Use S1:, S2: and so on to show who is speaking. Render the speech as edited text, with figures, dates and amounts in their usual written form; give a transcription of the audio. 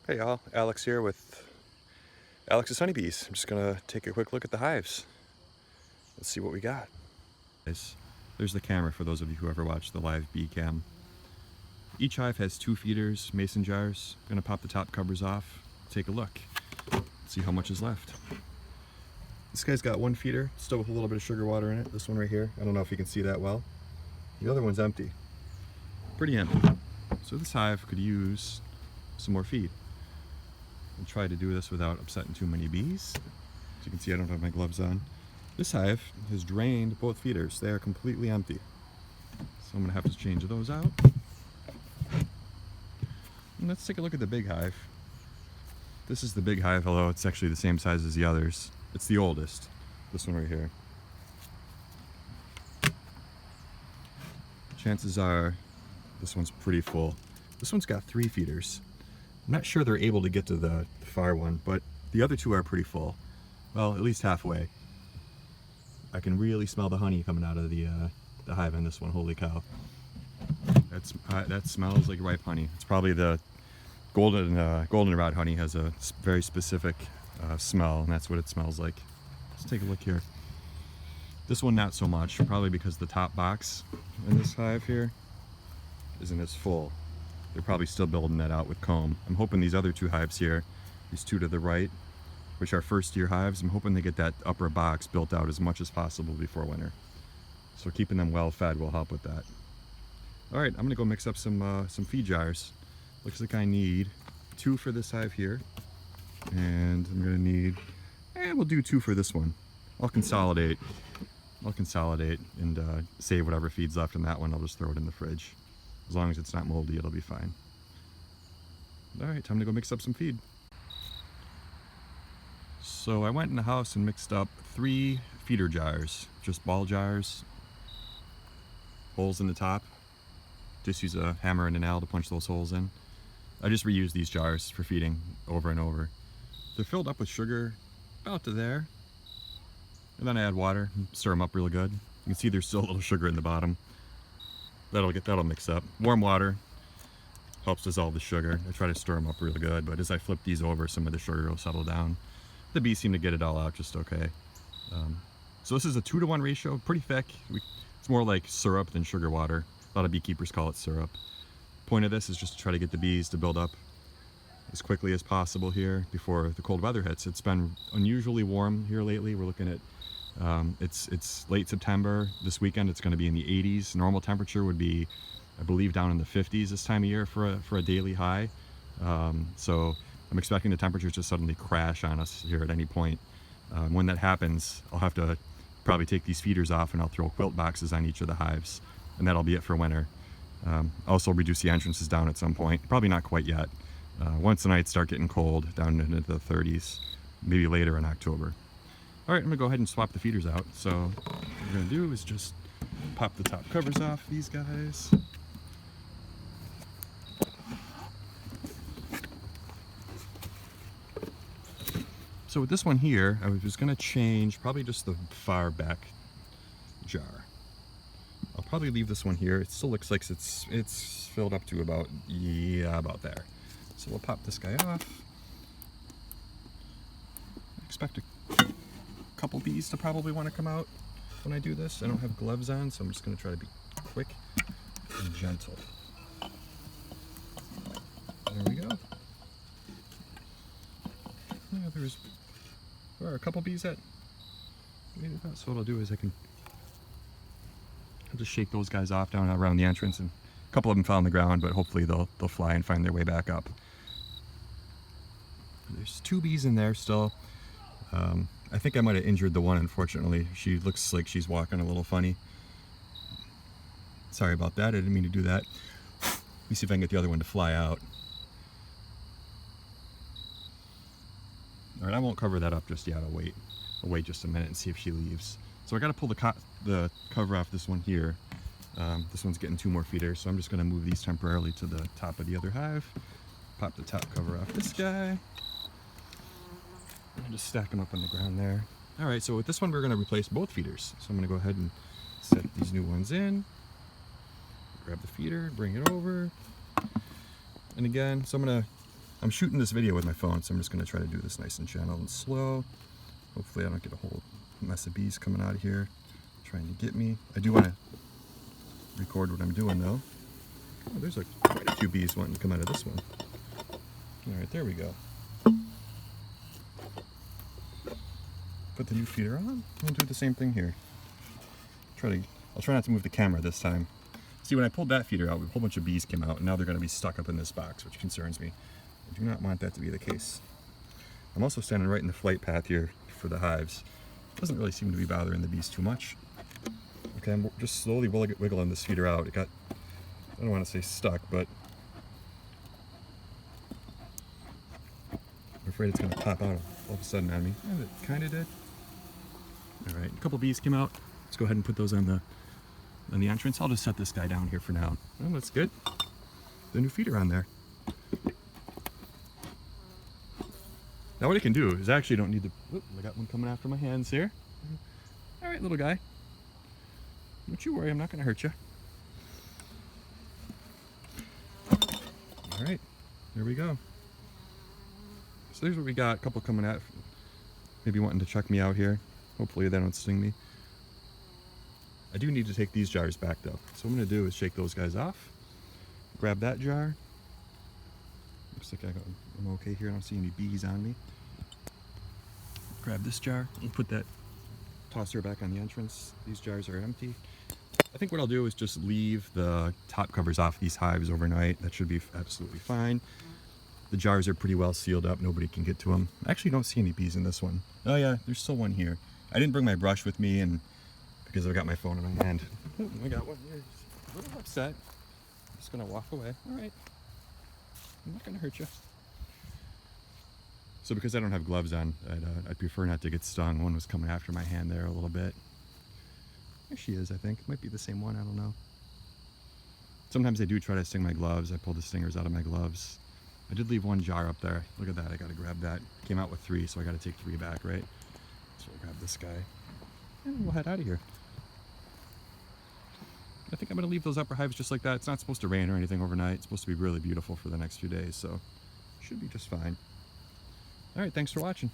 S1: Hey y'all, Alex here with Alex's Honeybees. I'm just gonna take a quick look at the hives. Let's see what we got. There's the camera for those of you who ever watched the live bee cam. Each hive has 2 feeders, mason jars. I'm gonna pop the top covers off, take a look, see how much is left. This guy's got 1 feeder, still with a little bit of sugar water in it. This one right here, I don't know if you can see that well. The other one's empty, pretty empty. So this hive could use some more feed. I'll try to do this without upsetting too many bees. As you can see, I don't have my gloves on. This hive has drained both feeders. They are completely empty. So I'm gonna have to change those out. And let's take a look at the big hive. This is the big hive, although it's actually the same size as the others. It's the oldest, this one right here. Chances are this one's pretty full. This one's got 3 feeders. I'm not sure they're able to get to the far one, but the other 2 are pretty full. Well, at least halfway. I can really smell the honey coming out of the hive on this one. Holy cow! That smells like ripe honey. It's probably the goldenrod honey has a very specific smell, and that's what it smells like. Let's take a look here. This one not so much, probably because the top box in this hive here isn't as full. They're probably still building that out with comb. I'm hoping these other 2 hives here, these 2 to the right, which are first year hives, I'm hoping they get that upper box built out as much as possible before winter. So keeping them well fed will help with that. All right, I'm gonna go mix up some feed jars. Looks like I need 2 for this hive here, and I'm gonna need, we'll do 2 for this one. I'll consolidate and save whatever feed's left in that one. I'll just throw it in the fridge. As long as it's not moldy, it'll be fine. All right, time to go mix up some feed. So I went in the house and mixed up 3 feeder jars, just ball jars, holes in the top. Just use a hammer and a nail to punch those holes in. I just reuse these jars for feeding over and over. They're filled up with sugar about to there. And then I add water and stir them up really good. You can see there's still a little sugar in the bottom. That'll mix up. Warm water helps dissolve the sugar. I try to stir them up really good, but as I flip these over, some of the sugar will settle down. The bees seem to get it all out just okay. So this is a 2-to-1 ratio, pretty thick. It's more like syrup than sugar water. A lot of beekeepers call it syrup. Point of this is just to try to get the bees to build up as quickly as possible here before the cold weather hits. It's been unusually warm here lately. We're looking at it's late September. This weekend it's going to be in the 80s. Normal temperature would be, I believe, down in the 50s this time of year for a daily high. So I'm expecting the temperatures to suddenly crash on us here at any point. When that happens, I'll have to probably take these feeders off and I'll throw quilt boxes on each of the hives, and that'll be it for winter. Also reduce the entrances down at some point. Probably not quite yet. Once the nights start getting cold, down into the 30s, maybe later in October. All right, I'm gonna go ahead and swap the feeders out. So what we're gonna do is just pop the top covers off these guys. So with this one here, I was just gonna change probably just the far back jar. I'll probably leave this one here. It still looks like it's filled up to about there. So we'll pop this guy off. I expect a couple bees to probably want to come out when I do this. I don't have gloves on, so I'm just going to try to be quick and gentle. There we go. Yeah, there are a couple bees that made it out. So what I'll do is I'll just shake those guys off down around the entrance, and a couple of them fell on the ground, but hopefully they'll fly and find their way back up. There's 2 bees in there still. I think I might have injured the one, unfortunately. She looks like she's walking a little funny. Sorry about that, I didn't mean to do that. Let me see if I can get the other one to fly out. All right, I won't cover that up just yet. I'll wait just a minute and see if she leaves. So I gotta pull the cover off this one here. This one's getting 2 more feeders, so I'm just gonna move these temporarily to the top of the other hive. Pop the top cover off this guy. And just stack them up on the ground there. All right, so with this one, we're gonna replace both feeders. So I'm gonna go ahead and set these new ones in. Grab the feeder, bring it over. And again, so I'm gonna I'm shooting this video with my phone, so I'm just going to try to do this nice and gentle and slow. Hopefully I don't get a whole mess of bees coming out of here trying to get me. I do want to record what I'm doing though. Oh, there's quite a few bees wanting to come out of this one. Alright, there we go. Put the new feeder on. I'll do the same thing here. I'll try not to move the camera this time. See, when I pulled that feeder out, a whole bunch of bees came out, and now they're going to be stuck up in this box, which concerns me. I do not want that to be the case. I'm also standing right in the flight path here for the hives. Doesn't really seem to be bothering the bees too much. Okay, I'm just slowly wiggling this feeder out. It got, I don't want to say stuck, but I'm afraid it's going to pop out all of a sudden on me. And it kind of did. All right, a couple bees came out. Let's go ahead and put those on the entrance. I'll just set this guy down here for now. Oh, that's good. The new feeder on there. Now what I can do is I actually don't need to... Whoop, I got one coming after my hands here. All right, little guy. Don't you worry, I'm not going to hurt you. All right, there we go. So there's what we got. A couple coming out, maybe wanting to check me out here. Hopefully they don't sting me. I do need to take these jars back though. So what I'm going to do is shake those guys off. Grab that jar. Looks like I'm okay here. I don't see any bees on me. Grab this jar and put that tosser back on the entrance. These jars are empty. I think what I'll do is just leave the top covers off these hives overnight. That should be absolutely fine. The jars are pretty well sealed up. Nobody can get to them. I actually don't see any bees in this one. Oh yeah, there's still one here. I didn't bring my brush with me and because I've got my phone in my hand. Oh, I got one here. A little upset. I'm just gonna walk away. All right. I'm not gonna hurt you. So because I don't have gloves on, I'd prefer not to get stung. One was coming after my hand there a little bit. There she is, I think. Might be the same one, I don't know. Sometimes they do try to sting my gloves. I pulled the stingers out of my gloves. I did leave one jar up there. Look at that, I gotta grab that. Came out with 3, so I gotta take 3 back, right? So we'll grab this guy. And we'll head out of here. I think I'm gonna leave those upper hives just like that. It's not supposed to rain or anything overnight. It's supposed to be really beautiful for the next few days, so should be just fine. All right, thanks for watching.